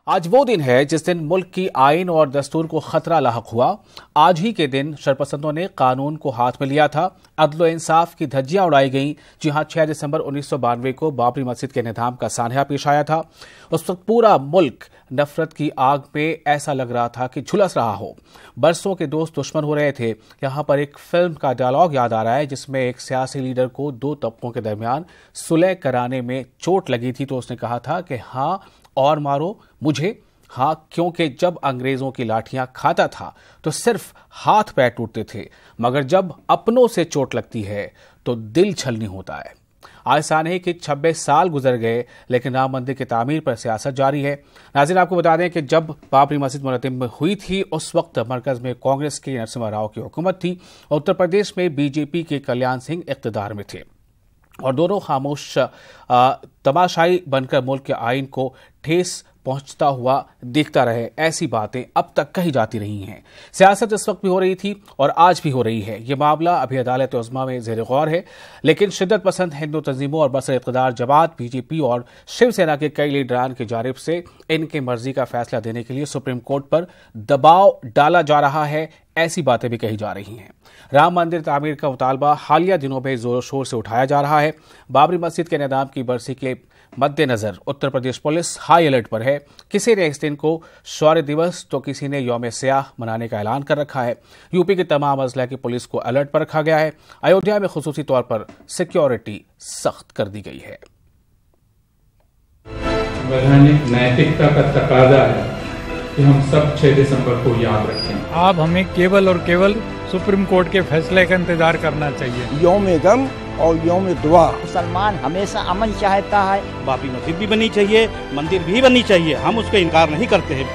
आज वो दिन है जिस दिन मुल्क की आइन और दस्तूर को खतरा लाहक हुआ। आज ही के दिन शरपसंदों ने कानून को हाथ में लिया था, अदल इंसाफ की धज्जियां उड़ाई गईं। जी हां, 6 दिसंबर 1992 को बाबरी मस्जिद के निज़ाम का सानहा पेश आया था। उस वक्त पूरा मुल्क नफरत की आग में ऐसा लग रहा था कि झुलस रहा हो। बरसों के दोस्त दुश्मन हो रहे थे। यहां पर एक फिल्म का डायलॉग याद आ रहा है जिसमें एक सियासी लीडर को दो तबकों के दरमियान सुलह कराने में चोट लगी थी, तो उसने कहा था कि हाँ और मारो मुझे, हाँ, क्योंकि जब अंग्रेजों की लाठियां खाता था तो सिर्फ हाथ पैर टूटते थे, मगर जब अपनों से चोट लगती है तो दिल छलनी होता है। आज सानहे के 26 साल गुजर गए, लेकिन राम मंदिर की तामीर पर सियासत जारी है। नाज़रीन, आपको बता दें कि जब बाबरी मस्जिद मुनतम हुई थी उस वक्त मरकज में कांग्रेस की नरसिम्हा राव की हुकूमत थी और उत्तर प्रदेश में बीजेपी के कल्याण सिंह इक़्तिदार में थे और दोनों खामोश तमाशाई बनकर मुल्क के आइन को ठेस पहुंचता हुआ देखता रहे। ऐसी बातें अब तक कही जाती रही हैं। सियासत इस वक्त भी हो रही थी और आज भी हो रही है। ये मामला अभी अदालत उज़्मा में ज़ेर गौर है, लेकिन शिद्दत पसंद हिंदू तंजीमों और बसर इक़्तिदार जमात, बीजेपी और शिवसेना के कई लीडरान की जानिब से इनके मर्जी का फैसला देने के लिए सुप्रीम कोर्ट पर दबाव डाला जा रहा है। ऐसी बातें भी कही जा रही हैं। राम मंदिर तामीर का मुतालबा हालिया दिनों में जोर शोर से उठाया जा रहा है। बाबरी मस्जिद के निज़ाम की बरसी के मद्देनजर Uttar Pradesh police high alert पर है। किसी ने इस दिन को शौर्य दिवस तो किसी ने यौम सियाह मनाने का ऐलान कर रखा है। यूपी के तमाम अजला की पुलिस को अलर्ट पर रखा गया है। अयोध्या में खुसूसी तौर पर सिक्योरिटी सख्त कर दी गई है। वैधानिक नैतिकता का तकाजा है कि हम सब 6 दिसंबर को याद रखें। अब हमें केवल और केवल सुप्रीम कोर्ट के फैसले का इंतजार करना चाहिए। यौम गम और यौम दुआ। मुसलमान हमेशा अमन चाहता है। बाबरी मस्जिद भी बननी चाहिए, मंदिर भी बननी चाहिए, हम उसका इनकार नहीं करते हैं।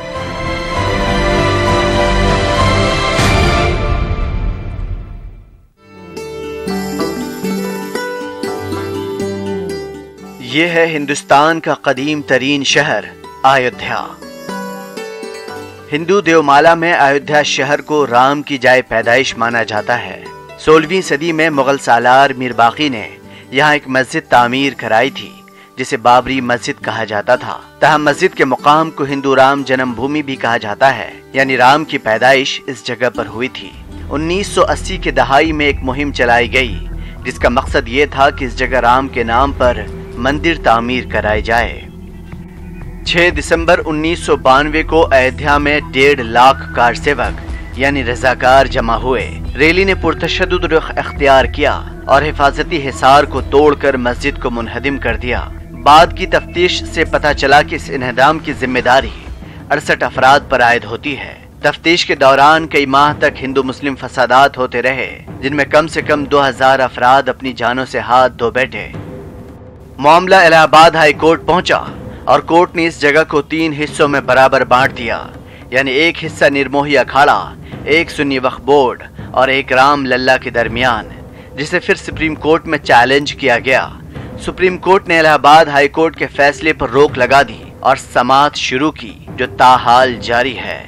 ये है हिंदुस्तान का कदीम तरीन शहर अयोध्या। हिंदू देवमाला में अयोध्या शहर को राम की जाए पैदाइश माना जाता है। 16वीं सदी में मुगल सालार मीर बाकी ने यहाँ एक मस्जिद तामीर कराई थी जिसे बाबरी मस्जिद कहा जाता था। तहम मस्जिद के मुकाम को हिंदू राम जन्मभूमि भी कहा जाता है, यानी राम की पैदाइश इस जगह पर हुई थी। 1980 के दहाई में एक मुहिम चलाई गई जिसका मकसद ये था कि इस जगह राम के नाम पर मंदिर तामीर कराई जाए। 6 दिसंबर 1992 को अयोध्या में 1.5 लाख कार सेवक यानी रजाकार जमा हुए। रैली ने पुरतशद्दुद रुख अख्तियार किया और हिफाजती हिसार को तोड़कर मस्जिद को मुनहदिम कर दिया। बाद की तफ्तीश से पता चला कि इस इन्हदाम की जिम्मेदारी 68 अफराद पर आयद होती है। तफ्तीश के दौरान कई माह तक हिंदू मुस्लिम फसादात होते रहे, जिनमें कम से कम 2000 अफराद अपनी जानों से हाथ धो बैठे। मामला इलाहाबाद हाई कोर्ट पहुंचा और कोर्ट ने इस जगह को 3 हिस्सों में बराबर बांट दिया, यानी एक हिस्सा निर्मोही अखाड़ा, एक सुन्नी वक्फ बोर्ड और एक राम लल्ला के दरमियान, जिसे फिर सुप्रीम कोर्ट में चैलेंज किया गया। सुप्रीम कोर्ट ने इलाहाबाद हाई कोर्ट के फैसले पर रोक लगा दी और समाअत शुरू की, जो ताहाल जारी है।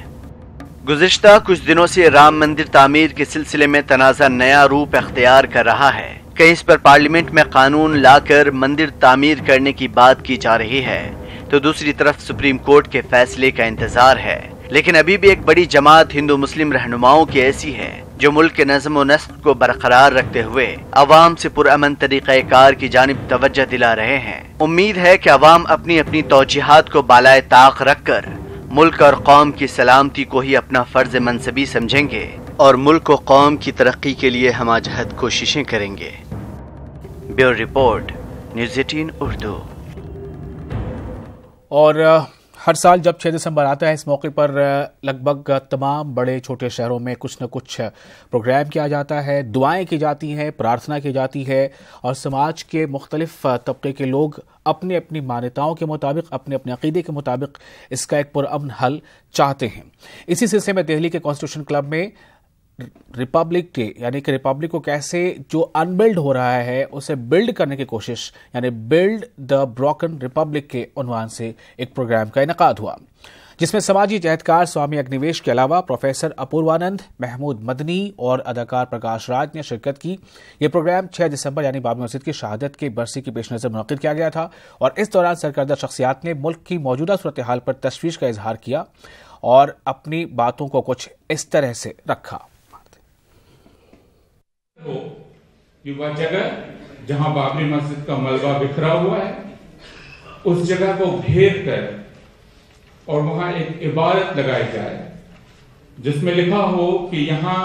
गुज़िश्ता कुछ दिनों से राम मंदिर तामीर के सिलसिले में तनाज़ा नया रूप अख्तियार कर रहा है। कहीं इस पर पार्लियामेंट में कानून लाकर मंदिर तामीर करने की बात की जा रही है, तो दूसरी तरफ सुप्रीम कोर्ट के फैसले का इंतजार है। लेकिन अभी भी एक बड़ी जमात हिंदू मुस्लिम रहनुमाओं की ऐसी है जो मुल्क के नज़्म व नस्क को बरकरार रखते हुए अवाम से पुरअमन तरीक़ाकार की जानिब तवज्जो दिला रहे हैं। उम्मीद है कि अवाम अपनी अपनी तौजीहात को बालाए ताक रखकर मुल्क और कौम की सलामती को ही अपना फर्ज मनसबी समझेंगे और मुल्क और कौम की तरक्की के लिए हमाजहत कोशिशें करेंगे। Bureau report, news 18 Urdu. और हर साल जब 6 दिसंबर आता है, इस मौके पर लगभग तमाम बड़े छोटे शहरों में कुछ न कुछ प्रोग्राम किया जाता है, दुआएं की जाती हैं, प्रार्थना की जाती है और समाज के मुख्तलिफ तबके के लोग अपनी अपनी मान्यताओं के मुताबिक, अपने अपने अकीदे के मुताबिक इसका एक पुरअमन हल चाहते हैं। इसी सिलसिले में दिल्ली के कॉन्स्टिट्यूशन क्लब में रिपब्लिक डे, यानी कि रिपब्लिक को कैसे जो अनबिल्ड हो रहा है उसे बिल्ड करने की कोशिश, यानी बिल्ड द ब्रोकन रिपब्लिक के उन्वान से एक प्रोग्राम का इनेकाद हुआ। जिसमें समाजी जहदकार स्वामी अग्निवेश के अलावा प्रोफेसर अपूर्वानंद, महमूद मदनी और अदाकार प्रकाश राज ने शिरकत की। ये प्रोग्राम 6 दिसंबर यानी बाबरी मस्जिद की शहादत के बरसी की पेशनज़र मुनक़िद किया गया था और इस दौरान सरकर्दा शख्सियात ने मुल्क की मौजूदा सूरत हाल पर तशवीश का इजहार किया और अपनी बातों को कुछ इस तरह से रखा। कि वह जगह जहां बाबरी मस्जिद का मलबा बिखरा हुआ है, उस जगह को घेर कर और वहां एक इबारत लगाई जाए जिसमें लिखा हो कि यहां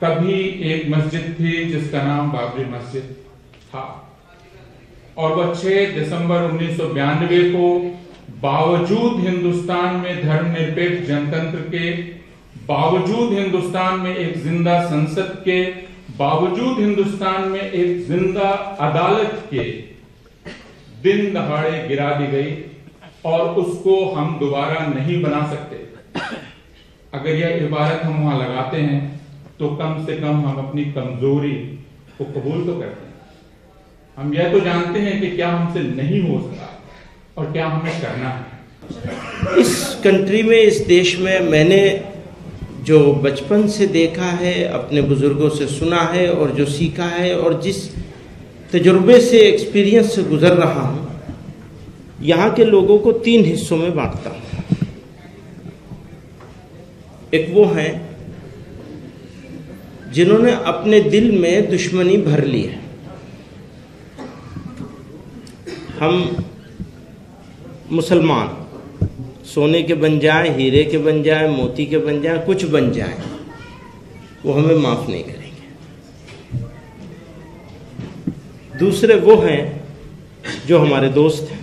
कभी एक मस्जिद थी जिसका नाम बाबरी मस्जिद था और वह 6 दिसंबर 1992 को बावजूद हिंदुस्तान में धर्मनिरपेक्ष जनतंत्र के, बावजूद हिंदुस्तान में एक जिंदा संसद के, बावजूद हिंदुस्तान में एक जिंदा अदालत के दिन दहाड़े गिरा दी गई और उसको हम दोबारा नहीं बना सकते। अगर यह इबारत हम वहां लगाते हैं तो कम से कम हम अपनी कमजोरी को कबूल तो करते हैं। हम यह तो जानते हैं कि क्या हमसे नहीं हो सका और क्या हमें करना है। इस कंट्री में, इस देश में मैंने जो बचपन से देखा है, अपने बुजुर्गों से सुना है और जो सीखा है और जिस तजुर्बे से, एक्सपीरियंस से गुजर रहा हूं, यहाँ के लोगों को 3 हिस्सों में बांटता हूं। एक वो हैं जिन्होंने अपने दिल में दुश्मनी भर ली है। हम मुसलमान सोने के बन जाए, हीरे के बन जाए, मोती के बन जाए, कुछ बन जाए, वो हमें माफ नहीं करेंगे। दूसरे वो हैं जो हमारे दोस्त हैं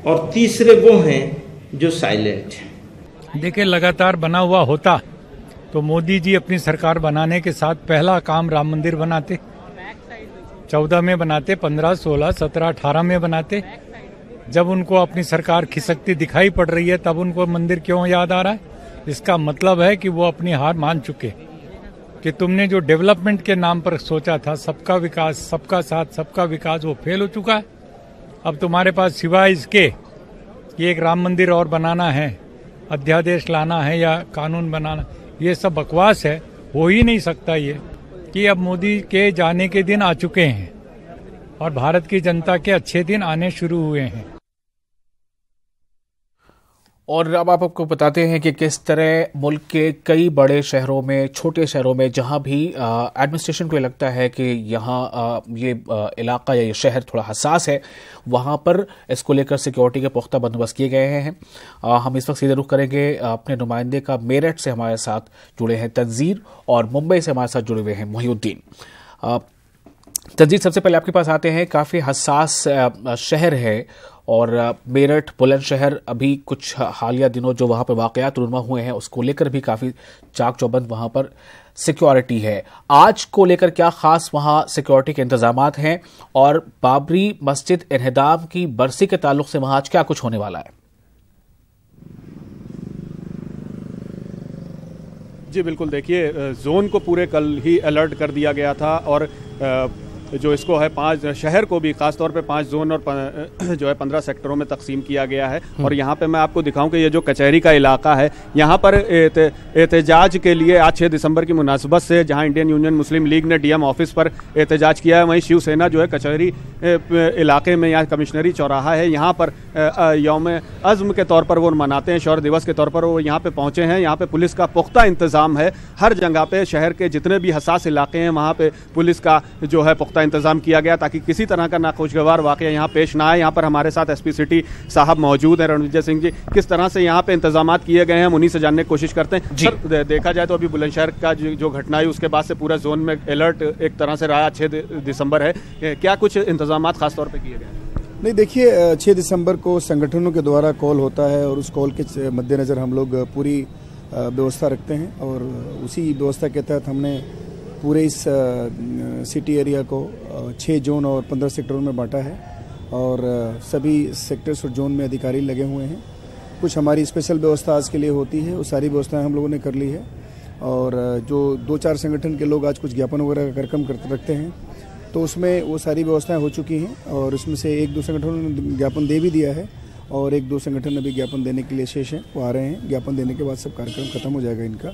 और तीसरे वो हैं जो साइलेंट हैं। देखिए, लगातार बना हुआ होता तो मोदी जी अपनी सरकार बनाने के साथ पहला काम राम मंदिर बनाते, 14 में बनाते, 15, 16, 17, 18 में बनाते। जब उनको अपनी सरकार खिसकती दिखाई पड़ रही है तब उनको मंदिर क्यों याद आ रहा है? इसका मतलब है कि वो अपनी हार मान चुके कि तुमने जो डेवलपमेंट के नाम पर सोचा था, सबका विकास, सबका साथ, सबका विकास, वो फेल हो चुका है। अब तुम्हारे पास सिवाय इसके कि एक राम मंदिर और बनाना है, अध्यादेश लाना है या कानून बनाना, ये सब बकवास है। हो ही नहीं सकता ये कि अब मोदी के जाने के दिन आ चुके हैं और भारत की जनता के अच्छे दिन आने शुरू हुए हैं। और अब आपको बताते हैं कि किस तरह मुल्क के कई बड़े शहरों में, छोटे शहरों में, जहां भी एडमिनिस्ट्रेशन को लगता है कि यहाँ ये इलाका या ये शहर थोड़ा हसास है, वहां पर इसको लेकर सिक्योरिटी के पुख्ता बंदोबस्त किए गए हैं। हम इस वक्त सीधे रुख करेंगे अपने नुमाइंदे का। मेरठ से हमारे साथ जुड़े हैं तंजीर और मुंबई से हमारे साथ जुड़े हुए हैं मोहिउद्दीन। तंजीर, सबसे पहले आपके पास आते हैं। काफ़ी हसास शहर है और मेरठ बुलंदशहर अभी कुछ हालिया दिनों जो वहां पर वाकयात रूनमा हुए हैं उसको लेकर भी काफ़ी चाक चौबंद वहां पर सिक्योरिटी है। आज को लेकर क्या खास वहां सिक्योरिटी के इंतजामात हैं और बाबरी मस्जिद इन्हदाम की बरसी के ताल्लुक से वहां आज क्या कुछ होने वाला है? जी बिल्कुल, देखिए, जोन को पूरे कल ही अलर्ट कर दिया गया था और जो इसको है 5 शहर को भी खास तौर पे 5 जोन और जो है 15 सेक्टरों में तकसीम किया गया है। और यहाँ पे मैं आपको दिखाऊं कि ये जो कचहरी का इलाका है, यहाँ पर एहतजाज के लिए आज 6 दिसंबर की मुनासबत से जहाँ इंडियन यूनियन मुस्लिम लीग ने डीएम ऑफिस पर एहतजाज किया है, वहीं शिवसेना जो है कचहरी इलाके में यहाँ कमिश्नरी चौराहा है, यहाँ पर यौम अज़्म के तौर पर वो मनाते हैं, शौर्य दिवस के तौर पर वो यहाँ पे पहुँचे हैं। यहाँ पे पुलिस का पुख्ता इंतजाम है। हर जगह पे शहर के जितने भी हसास इलाके हैं वहाँ पे पुलिस का जो है पुख्ता इंतजाम किया गया ताकि किसी तरह का नाखुशगवार वाकया यहाँ पेश ना आए। यहाँ पर हमारे साथ एसपी सिटी साहब मौजूद हैं, रणविजय सिंह जी। किस तरह से यहाँ पे इंतजाम किए गए हैं, हम उन्हीं से जानने की कोशिश करते हैं। सर, देखा जाए तो अभी बुलंदशहर का जो घटना है उसके बाद से पूरा जोन में अलर्ट एक तरह से रहा। 6 दिसंबर है, क्या कुछ इंतजाम खास तौर पर किए गए? नहीं, देखिए, 6 दिसंबर को संगठनों के द्वारा कॉल होता है और उस कॉल के मद्देनज़र हम लोग पूरी व्यवस्था रखते हैं और उसी व्यवस्था के तहत हमने पूरे इस सिटी एरिया को 6 जोन और 15 सेक्टरों में बांटा है और सभी सेक्टर्स और जोन में अधिकारी लगे हुए हैं। कुछ हमारी स्पेशल व्यवस्था आज के लिए होती है, वो सारी व्यवस्थाएं हम लोगों ने कर ली है और जो 2-4 संगठन के लोग आज कुछ ज्ञापन वगैरह का कार्यक्रम रखते हैं तो उसमें वो सारी व्यवस्थाएं हो चुकी हैं और उसमें से 1-2 संगठनों ने ज्ञापन दे भी दिया है और 1-2 संगठन अभी ज्ञापन देने के लिए शेष हैं, वो आ रहे हैं। ज्ञापन देने के बाद सब कार्यक्रम खत्म हो जाएगा इनका,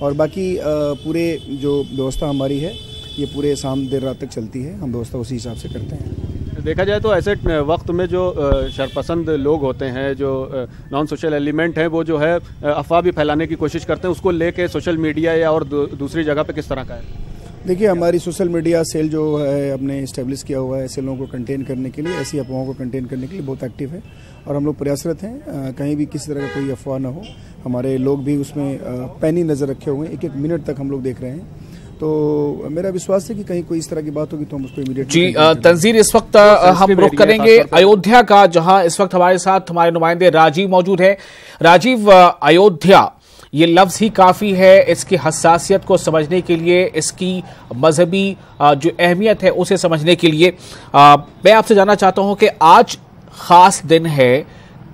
और बाकी पूरे जो व्यवस्था हमारी है ये पूरे शाम देर रात तक चलती है। हम व्यवस्था उसी हिसाब से करते हैं। देखा जाए तो ऐसे वक्त में जो शरपसंद लोग होते हैं, जो नॉन सोशल एलिमेंट हैं, वो जो है अफवाह भी फैलाने की कोशिश करते हैं, उसको लेके सोशल मीडिया या और दूसरी जगह पे किस तरह का है? देखिए, हमारी सोशल मीडिया सेल जो है हमने इस्टेब्लिश किया हुआ है ऐसे लोगों को कंटेन करने के लिए, ऐसी अफवाहों को कंटेन करने के लिए बहुत एक्टिव है, और हम लोग प्रयासरत हैं कहीं भी किसी तरह का कोई अफवाह ना हो। हमारे लोग भी उसमें पैनी नज़र रखे हुए हैं, 1-1 मिनट तक हम लोग देख रहे हैं। तो मेरा विश्वास है कि कहीं कोई इस तरह की बात होगी तो हम उसको इमीडिएटली। जी तंजीर, इस वक्त हम रुख करेंगे अयोध्या का, जहां इस वक्त हमारे साथ हमारे नुमाइंदे राजीव मौजूद है। राजीव, अयोध्या ये लफ्ज ही काफी है इसकी हसासियत को समझने के लिए, इसकी मजहबी जो अहमियत है उसे समझने के लिए। मैं आपसे जानना चाहता हूं कि आज खास दिन है,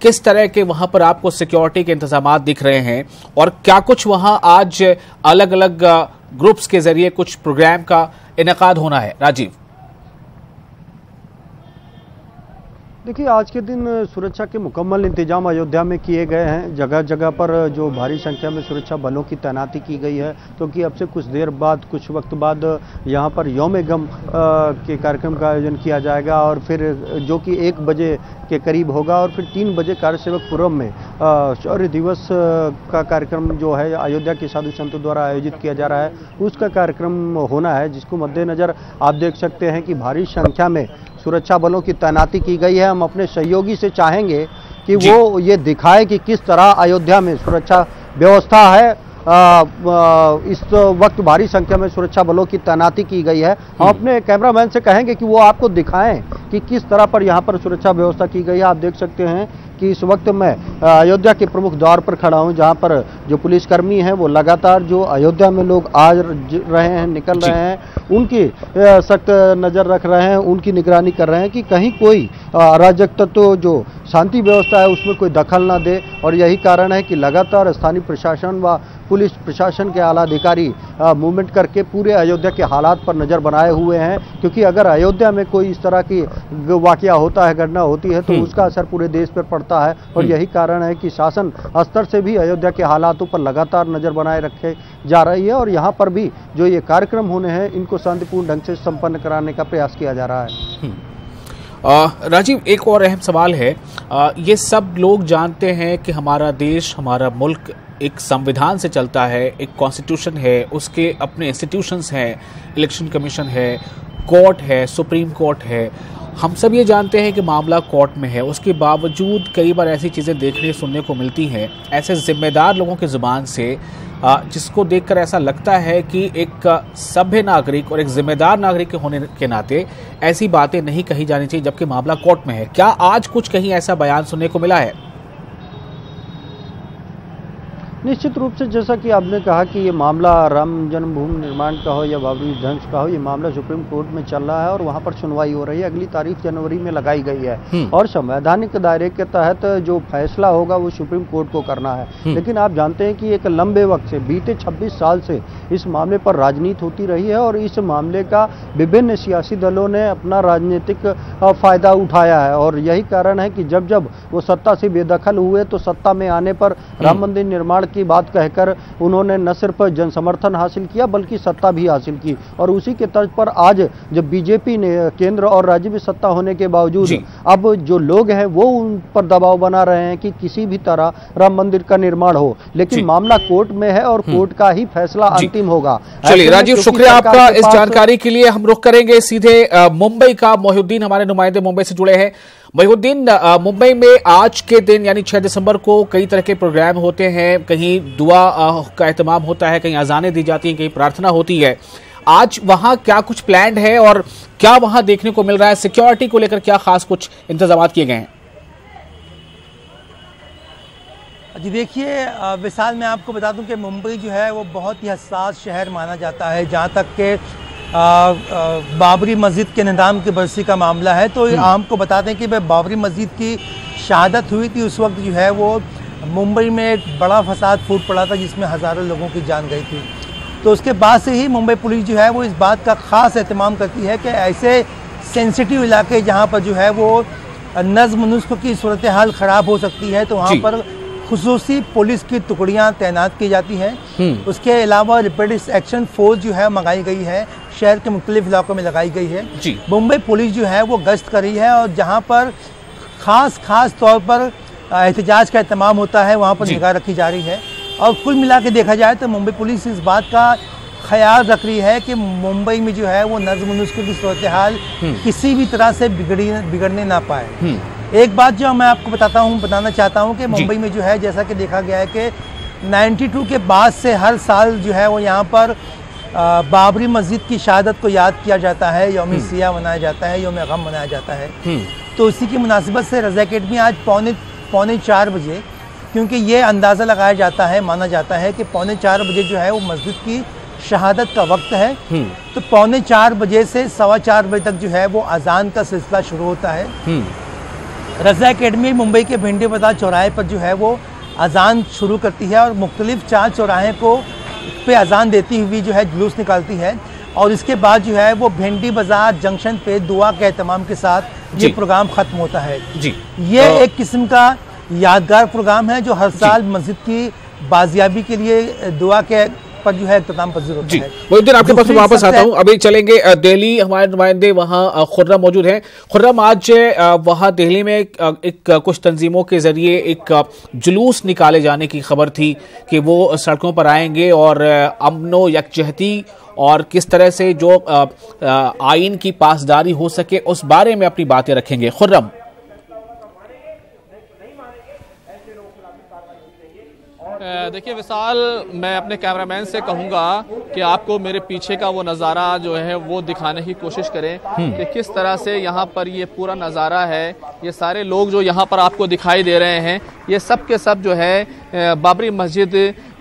किस तरह के वहां पर आपको सिक्योरिटी के इंतजाम दिख रहे हैं, और क्या कुछ वहां आज अलग अलग ग्रुप्स के जरिए कुछ प्रोग्राम का इनेकाद होना है? राजीव, देखिए, आज के दिन सुरक्षा के मुकम्मल इंतजाम अयोध्या में किए गए हैं। जगह जगह पर जो भारी संख्या में सुरक्षा बलों की तैनाती की गई है, क्योंकि अब से कुछ देर बाद, कुछ वक्त बाद यहाँ पर यौम गम के कार्यक्रम का आयोजन किया जाएगा, और फिर जो कि 1 बजे के करीब होगा, और फिर 3 बजे कार्यसेवकपुरम में शौर्य दिवस का कार्यक्रम जो है अयोध्या के साधु संतों द्वारा आयोजित किया जा रहा है, उसका कार्यक्रम होना है, जिसको मद्देनज़र आप देख सकते हैं कि भारी संख्या में सुरक्षा बलों की तैनाती की गई है। हम अपने सहयोगी से चाहेंगे कि वो ये दिखाए कि किस तरह अयोध्या में सुरक्षा व्यवस्था है। इस वक्त भारी संख्या में सुरक्षा बलों की तैनाती की गई है। हम अपने कैमरामैन से कहेंगे कि वो आपको दिखाएं कि किस तरह पर यहाँ पर सुरक्षा व्यवस्था की गई है। आप देख सकते हैं कि इस वक्त मैं अयोध्या के प्रमुख द्वार पर खड़ा हूं, जहां पर जो पुलिसकर्मी हैं वो लगातार जो अयोध्या में लोग आ रहे हैं, निकल रहे हैं, उनकी सख्त नज़र रख रहे हैं, उनकी निगरानी कर रहे हैं कि कहीं कोई अराजक तत्व जो शांति व्यवस्था है उसमें कोई दखल ना दे। और यही कारण है कि लगातार स्थानीय प्रशासन व पुलिस प्रशासन के आला अधिकारी मूवमेंट करके पूरे अयोध्या के हालात पर नज़र बनाए हुए हैं, क्योंकि अगर अयोध्या में कोई इस तरह की वाकया होता है, घटना होती है, तो उसका असर पूरे देश पर पड़ता है। और यही कारण है कि शासन स्तर से भी अयोध्या के हालातों पर लगातार नज़र बनाए रखे जा रही है, और यहाँ पर भी जो ये कार्यक्रम होने हैं इनको शांतिपूर्ण ढंग से संपन्न कराने का प्रयास किया जा रहा है। राजीव, एक और अहम सवाल है, ये सब लोग जानते हैं कि हमारा देश, हमारा मुल्क एक संविधान से चलता है, एक कॉन्स्टिट्यूशन है, उसके अपने इंस्टीट्यूशंस हैं, इलेक्शन कमीशन है, कोर्ट है, सुप्रीम कोर्ट है। हम सब ये जानते हैं कि मामला कोर्ट में है, उसके बावजूद कई बार ऐसी चीज़ें देखने सुनने को मिलती हैं ऐसे जिम्मेदार लोगों की ज़ुबान से, जिसको देखकर ऐसा लगता है कि एक सभ्य नागरिक और एक जिम्मेदार नागरिक के होने के नाते ऐसी बातें नहीं कही जानी चाहिए, जबकि मामला कोर्ट में है। क्या आज कुछ कहीं ऐसा बयान सुनने को मिला है? निश्चित रूप से, जैसा कि आपने कहा कि ये मामला राम जन्मभूमि निर्माण का हो या बाबरी ध्वंस का हो, ये मामला सुप्रीम कोर्ट में चल रहा है और वहाँ पर सुनवाई हो रही है। अगली तारीख जनवरी में लगाई गई है, और संवैधानिक दायरे के तहत जो फैसला होगा वो सुप्रीम कोर्ट को करना है। लेकिन आप जानते हैं कि एक लंबे वक्त से, बीते 26 साल से इस मामले पर राजनीति होती रही है, और इस मामले का विभिन्न सियासी दलों ने अपना राजनीतिक फायदा उठाया है। और यही कारण है कि जब जब वो सत्ता से बेदखल हुए तो सत्ता में आने पर राम मंदिर निर्माण की बात कहकर उन्होंने न सिर्फ जन समर्थन हासिल किया बल्कि सत्ता भी हासिल की। और उसी के तर्ज पर आज जब बीजेपी ने केंद्र और राज्य में सत्ता होने के बावजूद अब जो लोग हैं वो उन पर दबाव बना रहे हैं कि किसी भी तरह राम मंदिर का निर्माण हो, लेकिन मामला कोर्ट में है और कोर्ट का ही फैसला अंतिम होगा। चलिए राजीव, शुक्रिया आपका इस जानकारी के लिए। हम रुख करेंगे सीधे मुंबई का। मोहिउद्दीन हमारे नुमाइंदे मुंबई से जुड़े हैं। मोहिउद्दीन, मुंबई में आज के दिन यानी 6 दिसंबर को कई तरह के प्रोग्राम होते हैं, कहीं दुआ का एहतमाम होता है, कहीं अजानें दी जाती हैं, कहीं प्रार्थना होती है। आज वहां क्या कुछ प्लान्ड है और क्या वहां देखने को मिल रहा है? सिक्योरिटी को लेकर क्या खास कुछ इंतजाम किए गए हैं? जी देखिए विशाल, मैं आपको बता दूं कि मुंबई जो है वो बहुत ही हसास शहर माना जाता है। जहाँ तक के बाबरी मस्जिद के निज़ाम की बरसी का मामला है, तो आपको बता दें कि बाबरी मस्जिद की शहादत हुई थी, उस वक्त जो है वो मुंबई में एक बड़ा फसाद फूट पड़ा था जिसमें हज़ारों लोगों की जान गई थी। तो उसके बाद से ही मुंबई पुलिस जो है वो इस बात का ख़ास एहतमाम करती है कि ऐसे सेंसिटिव इलाके जहाँ पर जो है वो नज़्म नुस्ख की सूरत हाल ख़राब हो सकती है, तो वहाँ पर खुसूसी पुलिस की टुकड़ियाँ तैनात की जाती हैं। उसके अलावा रैपिड एक्शन फोर्स जो है मंगाई गई है, शहर के मुख्तलिफ इलाकों में लगाई गई है। मुंबई पुलिस जो है वो गश्त कर रही है और जहाँ पर ख़ास तौर पर एहतजाज का एहतमाम होता है वहाँ पर निगाह रखी जा रही है। और कुल मिला के देखा जाए तो मुंबई पुलिस इस बात का ख्याल रख रही है कि मुंबई में जो है वो नज़्म नुस्ख की सूरत हाल किसी भी तरह से बिगड़ने ना पाए। एक बात जो मैं आपको बताना चाहता हूँ कि मुंबई में जो है जैसा कि देखा गया है कि 92 के बाद से हर साल जो है वो यहाँ पर बाबरी मस्जिद की शहादत को याद किया जाता है, यौम सिया मनाया जाता है, यौम गम मनाया जाता है। तो इसी की मुनासिबत से रज़ा अकेडमी आज पौने 4 बजे, क्योंकि ये अंदाज़ा लगाया जाता है, माना जाता है कि पौने 4 बजे जो है वो मस्जिद की शहादत का वक्त है, तो पौने 4 बजे से 4:15 बजे तक जो है वो अजान का सिलसिला शुरू होता है। रज़ा अकेडमी मुंबई के भिंडी बाजार चौराहे पर जो है वो अजान शुरू करती है और मुख्तलिफ 4 चौराहे पे अजान देती हुई जो है जुलूस निकालती है और इसके बाद जो है वो भिंडी बाजार जंक्शन पे दुआ के एहतमाम के साथ ये प्रोग्राम ख़त्म होता है। ये एक किस्म का यादगार प्रोग्राम है जो हर साल मस्जिद की बाजियाबी के लिए दुआ के पर जो है इख्तिताम पज़ीर होता है। मोहिउद्दीन, आपके पास वापस आता हूँ। अभी चलेंगे दिल्ली, हमारे नुमाइंदे वहाँ खुर्रम मौजूद हैं। खुर्रम, आज वहाँ दिल्ली में एक कुछ तंजीमों के जरिए एक जुलूस निकाले जाने की खबर थी कि वो सड़कों पर आएंगे और अमनो यकजहती और किस तरह से जो आइन की पासदारी हो सके उस बारे में अपनी बातें रखेंगे। खुर्रम, देखिए विशाल, मैं अपने कैमरामैन से कहूँगा कि आपको मेरे पीछे का वो नज़ारा जो है वो दिखाने की कोशिश करें कि किस तरह से यहाँ पर ये पूरा नज़ारा है। ये सारे लोग जो यहाँ पर आपको दिखाई दे रहे हैं, ये सब के सब जो है बाबरी मस्जिद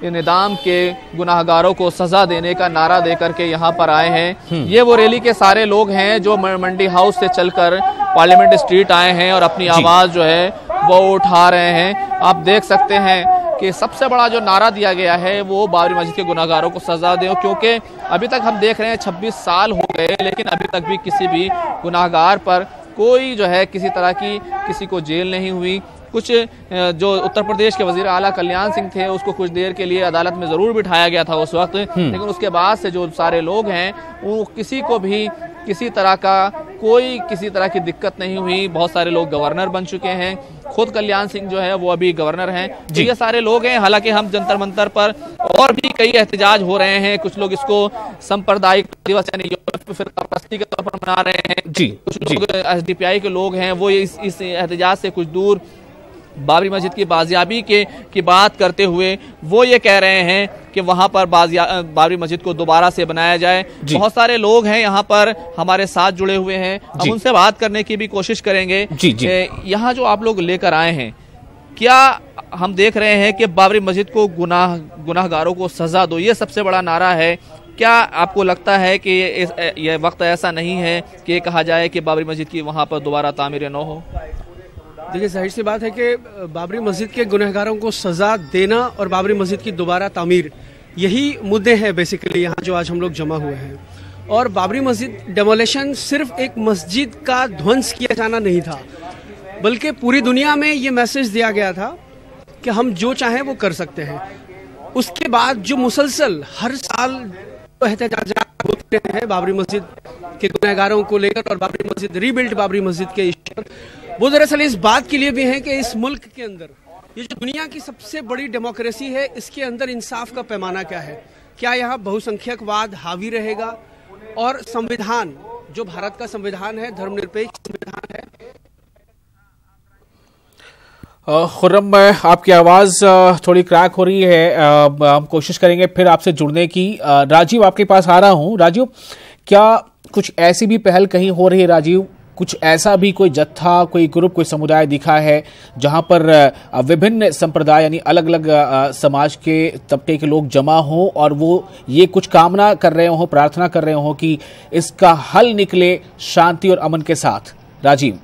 निज़ाम के गुनाहगारों को सज़ा देने का नारा दे करके यहाँ पर आए हैं। ये वो रैली के सारे लोग हैं जो मंडी हाउस से चलकर पार्लियामेंट स्ट्रीट आए हैं और अपनी आवाज़ जो है वो उठा रहे हैं। आप देख सकते हैं कि सबसे बड़ा जो नारा दिया गया है वो बाबरी मस्जिद के गुनाहगारों को सजा दे, क्योंकि अभी तक हम देख रहे हैं 26 साल हो गए लेकिन अभी तक भी किसी भी गुनाहगार पर कोई जो है किसी तरह की किसी को जेल नहीं हुई। कुछ जो उत्तर प्रदेश के वजीर आला कल्याण सिंह थे उसको कुछ देर के लिए अदालत में ज़रूर बिठाया गया था उस वक्त, लेकिन उसके बाद से जो सारे लोग हैं वो किसी को भी किसी तरह का कोई किसी तरह की दिक्कत नहीं हुई। बहुत सारे लोग गवर्नर बन चुके हैं, खुद कल्याण सिंह जो है वो अभी गवर्नर हैं। तो ये सारे लोग हैं। हालांकि हम जंतर मंतर पर और भी कई एहतजाज हो रहे हैं। कुछ लोग इसको सांप्रदायिक दिवस यानी फिरकापरस्ती के तौर पर मना रहे हैं। कुछ लोग एसडीपीआई के लोग हैं वो इस एहतजाज से कुछ दूर बाबरी मस्जिद की बाजियाबी की बात करते हुए वो ये कह रहे हैं कि वहां पर बाबरी मस्जिद को दोबारा से बनाया जाए। बहुत सारे लोग हैं यहाँ पर हमारे साथ जुड़े हुए हैं, हम उनसे बात करने की भी कोशिश करेंगे। यहाँ जो आप लोग लेकर आए हैं, क्या हम देख रहे हैं कि बाबरी मस्जिद को गुनाहगारों को सजा दो, ये सबसे बड़ा नारा है। क्या आपको लगता है कि ये वक्त ऐसा नहीं है कि ये कहा जाए कि बाबरी मस्जिद की वहाँ पर दोबारा तामीर न हो? देखिए, जाहिर सी बात है कि बाबरी मस्जिद के गुनहगारों को सज़ा देना और बाबरी मस्जिद की दोबारा तामीर, यही मुद्दे हैं बेसिकली यहाँ जो आज हम लोग जमा हुए हैं। और बाबरी मस्जिद डेमोलेशन सिर्फ एक मस्जिद का ध्वंस किया जाना नहीं था, बल्कि पूरी दुनिया में ये मैसेज दिया गया था कि हम जो चाहें वो कर सकते हैं। उसके बाद जो मुसलसल हर साल एहतजाज होते हैं बाबरी मस्जिद के गुनहगारों को लेकर और बाबरी मस्जिद रीबिल्ड बाबरी मस्जिद के इश्यू, वो दरअसल इस बात के लिए भी है कि इस मुल्क के अंदर ये जो दुनिया की सबसे बड़ी डेमोक्रेसी है, इसके अंदर इंसाफ का पैमाना क्या है, क्या यहाँ बहुसंख्यकवाद हावी रहेगा और संविधान जो भारत का संविधान है, धर्मनिरपेक्ष संविधान है। खुर्रम, आपकी आवाज़ थोड़ी क्रैक हो रही है, हम कोशिश करेंगे फिर आपसे जुड़ने की। राजीव, आपके पास आ रहा हूँ। राजीव, क्या कुछ ऐसी भी पहल कहीं हो रही है? राजीव, कुछ ऐसा भी कोई जत्था, कोई ग्रुप, कोई समुदाय दिखा है जहां पर विभिन्न संप्रदाय यानी अलग अलग समाज के तबके के लोग जमा हों और वो ये कुछ कामना कर रहे हों, प्रार्थना कर रहे हों कि इसका हल निकले शांति और अमन के साथ? राजीव,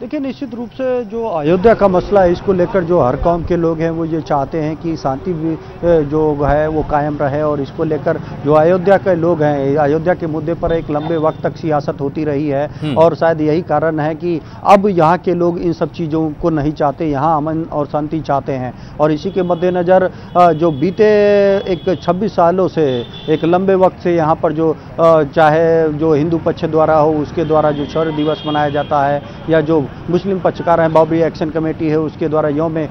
देखिए, निश्चित रूप से जो अयोध्या का मसला है, इसको लेकर जो हर कौम के लोग हैं वो ये चाहते हैं कि शांति भी जो है वो कायम रहे, और इसको लेकर जो अयोध्या के लोग हैं, अयोध्या के मुद्दे पर एक लंबे वक्त तक सियासत होती रही है और शायद यही कारण है कि अब यहाँ के लोग इन सब चीज़ों को नहीं चाहते, यहाँ अमन और शांति चाहते हैं। और इसी के मद्देनज़र जो बीते एक 26 सालों से एक लंबे वक्त से यहाँ पर जो चाहे जो हिंदू पक्ष द्वारा हो उसके द्वारा जो शौर्य दिवस मनाया जाता है, या जो मुस्लिम पक्षकार हैं बाबरी एक्शन कमेटी है उसके द्वारा यौम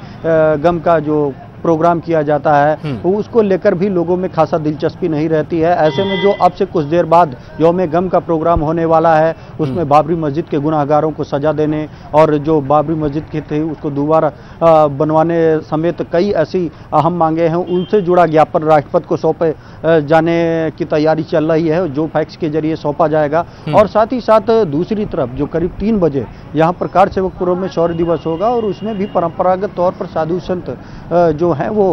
गम का जो प्रोग्राम किया जाता है, उसको लेकर भी लोगों में खासा दिलचस्पी नहीं रहती है। ऐसे में जो अब से कुछ देर बाद यौम गम का प्रोग्राम होने वाला है, उसमें बाबरी मस्जिद के गुनाहगारों को सजा देने और जो बाबरी मस्जिद की थी उसको दोबारा बनवाने समेत कई ऐसी अहम मांगे हैं, उनसे जुड़ा ज्ञापन राष्ट्रपति को सौंपे जाने की तैयारी चल रही है, जो फैक्स के जरिए सौंपा जाएगा। और साथ ही साथ दूसरी तरफ जो करीब 3 बजे यहाँ पर कारसेवकपुरम में शौर्य दिवस होगा, और उसमें भी परंपरागत तौर पर साधु संत जो हैं वो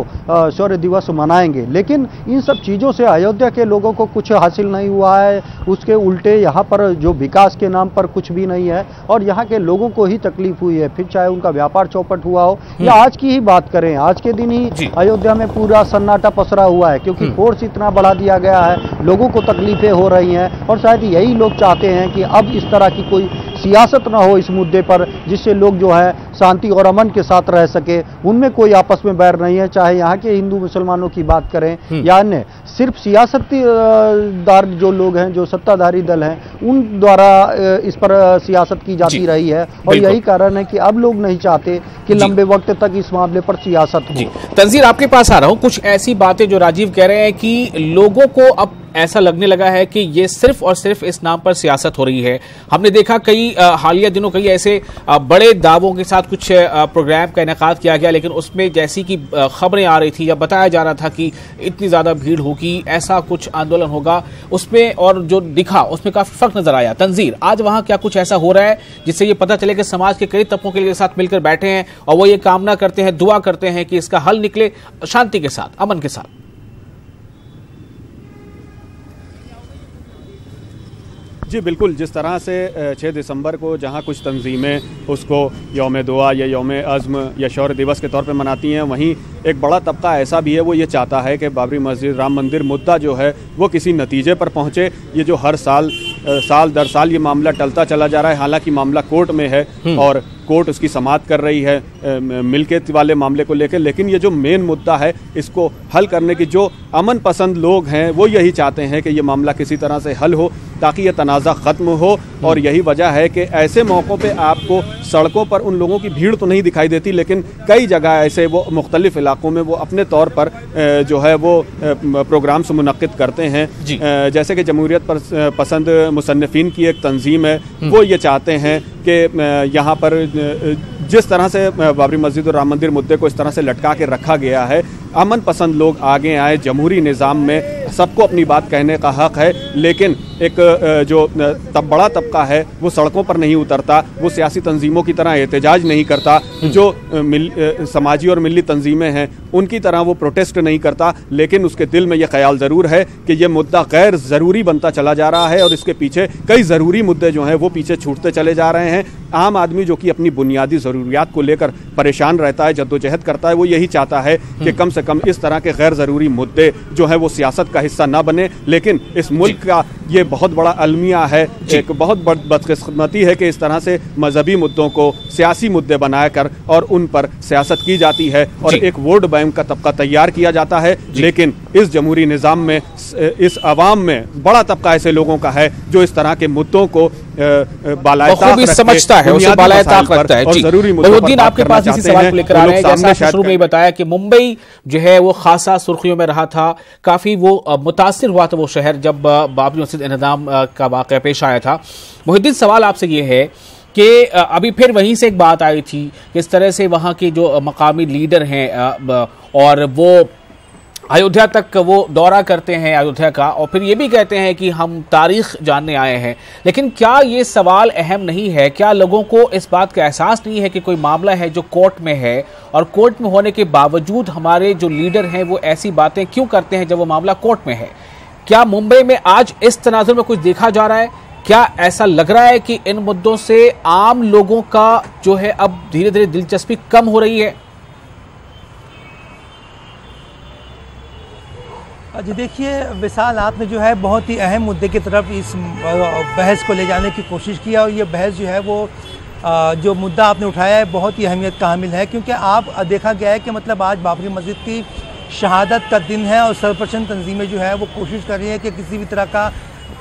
शौर्य दिवस मनाएंगे। लेकिन इन सब चीज़ों से अयोध्या के लोगों को कुछ हासिल नहीं हुआ है, उसके उल्टे यहाँ पर जो विकास के नाम पर कुछ भी नहीं है, और यहाँ के लोगों को ही तकलीफ हुई है, फिर चाहे उनका व्यापार चौपट हुआ हो या आज की ही बात करें। आज के दिन ही अयोध्या में पूरा सन्नाटा पसरा हुआ है, क्योंकि फोर्स इतना बढ़ा दिया गया है, लोगों को तकलीफें हो रही हैं, और शायद यही लोग चाहते हैं कि अब इस तरह की कोई सियासत ना हो इस मुद्दे पर, जिससे लोग जो है शांति और अमन के साथ रह सके। उनमें कोई आपस में बैर नहीं है, चाहे यहाँ के हिंदू मुसलमानों की बात करें या अन्य, सिर्फ सियासतदार जो लोग हैं, जो सत्ताधारी दल हैं, उन द्वारा इस पर सियासत की जाती रही है, और यही कारण है कि अब लोग नहीं चाहते कि लंबे वक्त तक इस मामले पर सियासत हो। तंजीर, आपके पास आ रहा हूं। कुछ ऐसी बातें जो राजीव कह रहे हैं कि लोगों को अब ऐसा लगने लगा है कि ये सिर्फ और सिर्फ इस नाम पर सियासत हो रही है। हमने देखा कई हालिया दिनों कई ऐसे बड़े दावों के साथ कुछ प्रोग्राम का इनेकाद किया गया, लेकिन उसमें जैसी कि खबरें आ रही थी या बताया जा रहा था कि इतनी ज्यादा भीड़ होगी, ऐसा कुछ आंदोलन होगा, उसमें और जो दिखा उसमें काफी फर्क नजर आया। तंजीर, आज वहां क्या कुछ ऐसा हो रहा है जिससे ये पता चले कि समाज के कई तबकों के साथ मिलकर बैठे हैं और वो ये कामना करते हैं, दुआ करते हैं कि इसका हल निकले शांति के साथ, अमन के साथ? जी बिल्कुल, जिस तरह से 6 दिसंबर को जहां कुछ तंजीमें उसको यौम दुआ या यौम अज़्म या शौर्य दिवस के तौर पे मनाती हैं, वहीं एक बड़ा तबका ऐसा भी है वो ये चाहता है कि बाबरी मस्जिद, राम मंदिर मुद्दा जो है वो किसी नतीजे पर पहुंचे। ये जो हर साल दर साल ये मामला टलता चला जा रहा है, हालांकि मामला कोर्ट में है और कोर्ट उसकी समाअत कर रही है मिल्कियत वाले मामले को लेकर, लेकिन ये जो मेन मुद्दा है इसको हल करने की जो अमन पसंद लोग हैं वो यही चाहते हैं कि ये मामला किसी तरह से हल हो ताकि ये तनाज़ा ख़त्म हो। और यही वजह है कि ऐसे मौक़ों पे आपको सड़कों पर उन लोगों की भीड़ तो नहीं दिखाई देती, लेकिन कई जगह ऐसे वो मुख्तलिफ इलाकों में वो अपने तौर पर जो है वो प्रोग्राम्स मुनक्किद करते हैं। जैसे कि जमहूरियत पसंद मुसन्निफीन की एक तंजीम है, वो ये चाहते हैं कि यहाँ पर जिस तरह से बाबरी मस्जिद और राम मंदिर मुद्दे को इस तरह से लटका के रखा गया है, अमन पसंद लोग आगे आए। जमहूरी निज़ाम में सबको अपनी बात कहने का हक है, लेकिन एक जो बड़ा तबका है वो सड़कों पर नहीं उतरता, वो सियासी तंजीमों की तरह एहतजाज नहीं करता, जो समाजी और मिली तंजीमें हैं उनकी तरह वो प्रोटेस्ट नहीं करता, लेकिन उसके दिल में ये ख्याल ज़रूर है कि ये मुद्दा गैर ज़रूरी बनता चला जा रहा है और इसके पीछे कई ज़रूरी मुद्दे जो हैं वो पीछे छूटते चले जा रहे हैं। आम आदमी जो कि अपनी बुनियादी ज़रूरियात को लेकर परेशान रहता है, जद्दोजहद करता है, वो यही चाहता है कि कम से कम इस तरह के गैर ज़रूरी मुद्दे जो है वो सियासत का हिस्सा ना बने। लेकिन इस मुल्क का ये बहुत बड़ा अलमिया है, एक बहुत बदकिस्मती है कि इस तरह से मजहबी मुद्दों को सियासी मुद्दे बनाकर और उन पर सियासत की जाती है और एक वोट बैंक का तबका तैयार किया जाता है। लेकिन इस जमहूरी निज़ाम में, इस अवाम में बड़ा तबका ऐसे लोगों का है जो इस तरह के मुद्दों को समझता है, उसे बालायताक रखता है। बदरुद्दीन, आपके पास इसी सवाल को लेकर आ रहे हैं। जैसा शुरू में ही बताया कि मुंबई जो है वो खासा सुर्खियों में रहा था, काफी वो मुतासिर हुआ था वो शहर जब बाबरी मस्जिद इंहदाम का वाक़या पेश आया था। मोहिद्दीन, सवाल आपसे ये है कि अभी फिर वहीं से एक बात आई थी, किस तरह से वहाँ के जो मकामी लीडर हैं और वो अयोध्या तक वो दौरा करते हैं अयोध्या का, और फिर ये भी कहते हैं कि हम तारीख जानने आए हैं। लेकिन क्या ये सवाल अहम नहीं है, क्या लोगों को इस बात का एहसास नहीं है कि कोई मामला है जो कोर्ट में है और कोर्ट में होने के बावजूद हमारे जो लीडर हैं वो ऐसी बातें क्यों करते हैं जब वो मामला कोर्ट में है? क्या मुंबई में आज इस तनाजुर में कुछ देखा जा रहा है? क्या ऐसा लग रहा है कि इन मुद्दों से आम लोगों का जो है अब धीरे धीरे दिलचस्पी कम हो रही है? जी देखिए विशाल, आपने जो है बहुत ही अहम मुद्दे की तरफ इस बहस को ले जाने की कोशिश किया और ये बहस जो है वो जो मुद्दा आपने उठाया है बहुत ही अहमियत का हामिल है, क्योंकि आप देखा गया है कि मतलब आज बाबरी मस्जिद की शहादत का दिन है और सरपरस्त तंजीमें जो है वो कोशिश कर रही है कि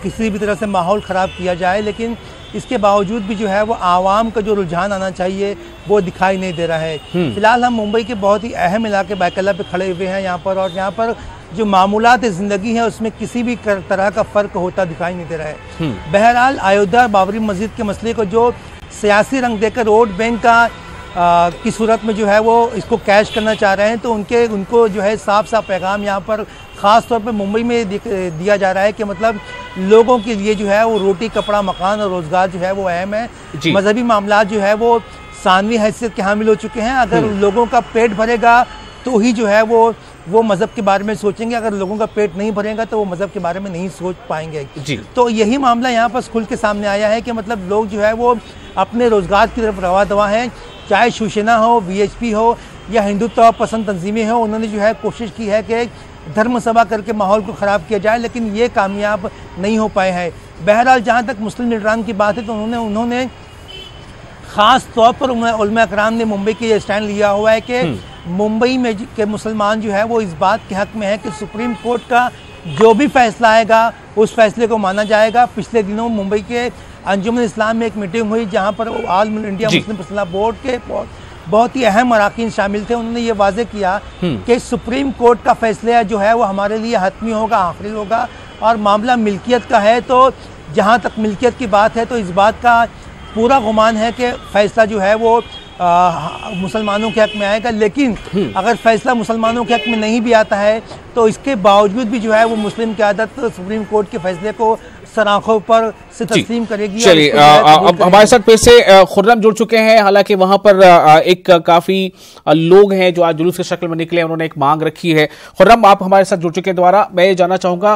किसी भी तरह से माहौल ख़राब किया जाए, लेकिन इसके बावजूद भी जो है वो आवाम का जो रुझान आना चाहिए वो दिखाई नहीं दे रहा है। फिलहाल हम मुंबई के बहुत ही अहम इलाके बैकला पे खड़े हुए हैं यहाँ पर, और यहाँ पर जो मामूलात ज़िंदगी है उसमें किसी भी तरह का फ़र्क होता दिखाई नहीं दे रहा है। बहरहाल अयोध्या बाबरी मस्जिद के मसले को जो सियासी रंग देकर वोट बैंक की सूरत में जो है वो इसको कैश करना चाह रहे हैं, तो उनको जो है साफ साफ पैगाम यहाँ पर ख़ास तौर पे मुंबई में दिया जा रहा है कि मतलब लोगों के लिए जो है वो रोटी कपड़ा मकान और रोज़गार जो है वो अहम है। मजहबी मामला जो है वो सानवी हैसियत के हामिल हो चुके हैं। अगर लोगों का पेट भरेगा तो ही जो है वो मज़हब के बारे में सोचेंगे, अगर लोगों का पेट नहीं भरेगा तो वो मज़हब के बारे में नहीं सोच पाएंगे। तो यही मामला यहाँ पर खुल के सामने आया है कि मतलब लोग जो है वो अपने रोज़गार की तरफ रवा दवा हैं, चाहे शिवसेना हो, बीएचपी हो या हिंदुत्व पसंद तंजीमें हो। उन्होंने जो है कोशिश की है कि धर्म सभा करके माहौल को ख़राब किया जाए, लेकिन ये कामयाब नहीं हो पाए हैं। बहरहाल जहाँ तक मुस्लिम लीडरान की बात है तो उन्होंने ख़ास तौर पर उलमा इकराम ने मुंबई के ये स्टैंड लिया हुआ है कि मुंबई में के मुसलमान जो है वो इस बात के हक़ में है कि सुप्रीम कोर्ट का जो भी फैसला आएगा उस फैसले को माना जाएगा। पिछले दिनों मुंबई के अंजुमन इस्लाम में एक मीटिंग हुई जहाँ पर ऑल इंडिया मुस्लिम फैसला बोर्ड के बहुत ही अहम अरकान शामिल थे। उन्होंने ये वाजे किया कि सुप्रीम कोर्ट का फैसला जो है वो हमारे लिए हतमी होगा, आखिरी होगा, और मामला मिल्कियत का है तो जहाँ तक मिल्कियत की बात है तो इस बात का पूरा गुमान है कि फैसला जो है वो मुसलमानों के हक़ में आएगा। लेकिन अगर फैसला मुसलमानों के हक़ में नहीं भी आता है तो इसके बावजूद भी जो है वो मुस्लिम क़यादत सुप्रीम कोर्ट के फैसले को सराखों पर से तस्लीम करेगी। चलिए अब हमारे साथ फिर से खुर्रम जुड़ चुके हैं। हालांकि वहां पर एक काफी लोग हैं जो आज जुलूस की शक्ल में निकले, उन्होंने एक मांग रखी है। खुर्रम, आप हमारे साथ जुड़ चुके हैं दोबारा। मैं ये जानना चाहूंगा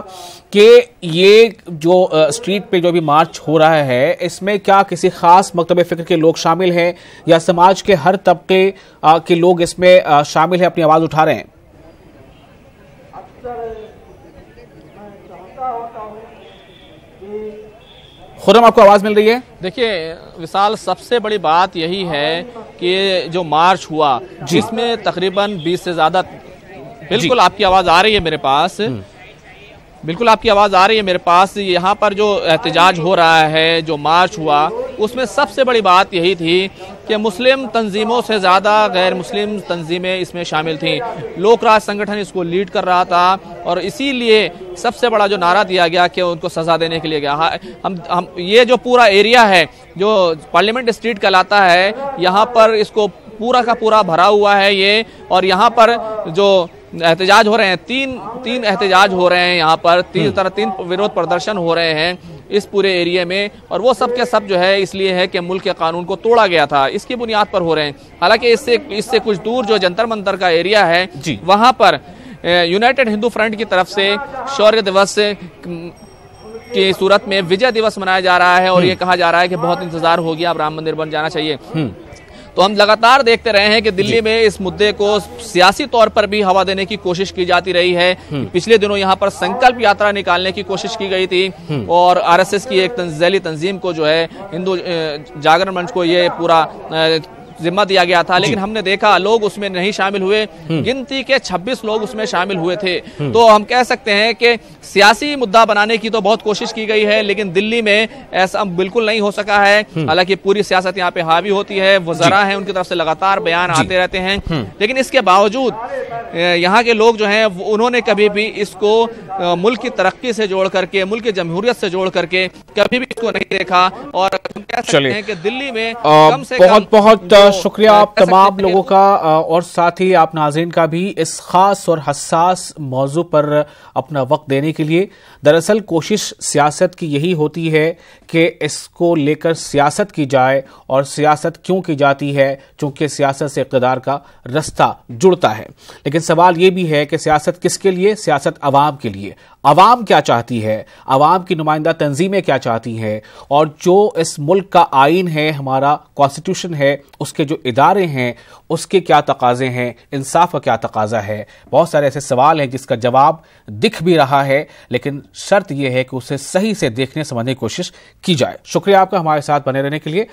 कि ये जो स्ट्रीट पे जो भी मार्च हो रहा है इसमें क्या किसी खास मकतब फिक्र के लोग शामिल हैं या समाज के हर तबके के लोग इसमें शामिल हैं, अपनी आवाज उठा रहे हैं? खुर्रम, आपको आवाज मिल रही है? देखिए विशाल, सबसे बड़ी बात यही है कि जो मार्च हुआ जिसमें तकरीबन 20 से ज्यादा, बिल्कुल आपकी आवाज आ रही है मेरे पास, बिल्कुल आपकी आवाज़ आ रही है मेरे पास। यहाँ पर जो एहतजाज हो रहा है, जो मार्च हुआ, उसमें सबसे बड़ी बात यही थी कि मुस्लिम तंजीमों से ज़्यादा गैर मुस्लिम तंजीमें इसमें शामिल थीं। लोक राज संगठन इसको लीड कर रहा था और इसीलिए सबसे बड़ा जो नारा दिया गया कि उनको सज़ा देने के लिए गया। हम ये जो पूरा एरिया है जो पार्लियामेंट स्ट्रीट कहलाता है, यहाँ पर इसको पूरा का पूरा भरा हुआ है ये, और यहाँ पर जो एहतजाज हो रहे हैं, तीन एहतजाज हो रहे हैं यहाँ पर, तीन विरोध प्रदर्शन हो रहे हैं इस पूरे एरिया में, और वो सब के सब जो है इसलिए है कि मुल्क के कानून को तोड़ा गया था, इसकी बुनियाद पर हो रहे हैं। हालांकि इससे कुछ दूर जो जंतर मंतर का एरिया है वहाँ पर यूनाइटेड हिंदू फ्रंट की तरफ से शौर्य दिवस की सूरत में विजय दिवस मनाया जा रहा है और ये कहा जा रहा है कि बहुत इंतजार हो गया, अब राम मंदिर बन जाना चाहिए। तो हम लगातार देखते रहे हैं कि दिल्ली में इस मुद्दे को सियासी तौर पर भी हवा देने की कोशिश की जाती रही है। पिछले दिनों यहाँ पर संकल्प यात्रा निकालने की कोशिश की गई थी और आरएसएस की एक जैली तंजीम को जो है हिंदू जागरण मंच को ये पूरा जिम्मा दिया गया था, लेकिन हमने देखा लोग उसमें नहीं शामिल हुए। गिनती के 26 लोग उसमें शामिल हुए थे। तो हम कह सकते हैं कि सियासी मुद्दा बनाने की तो बहुत कोशिश की गई है, लेकिन दिल्ली में ऐसा बिल्कुल नहीं हो सका है। हालांकि पूरी सियासत यहाँ पे हावी होती है, वज़रा हैं उनकी तरफ से लगातार बयान आते रहते हैं, लेकिन इसके बावजूद यहाँ के लोग जो हैं उन्होंने कभी भी इसको मुल्क की तरक्की से जोड़ करके, मुल्क की जमहूरियत से जोड़ करके कभी भी इसको नहीं देखा। और हम कह सकते हैं कि दिल्ली में कम से कम बहुत शुक्रिया आप तमाम लोगों का और साथ ही आप नाज़रीन का भी इस खास और हसास मौजू पर अपना वक्त देने के लिए। दरअसल कोशिश सियासत की यही होती है कि इसको लेकर सियासत की जाए, और सियासत क्यों की जाती है? चूंकि सियासत से इक़्तिदार का रास्ता जुड़ता है। लेकिन सवाल ये भी है कि सियासत किसके लिए? सियासत अवाम के लिए। चाहिए, अवाम क्या चाहती है, अवाम की नुमाइंदा तंजीमें क्या चाहती हैं, और जो इस मुल्क का आइन है, हमारा कॉन्स्टिट्यूशन है, उसके जो इदारे हैं उसके क्या तकाजे हैं, इंसाफ का क्या तकाजा है। बहुत सारे ऐसे सवाल हैं जिसका जवाब दिख भी रहा है, लेकिन शर्त यह है कि उसे सही से देखने समझने की कोशिश की जाए। शुक्रिया आपका हमारे साथ बने रहने के लिए।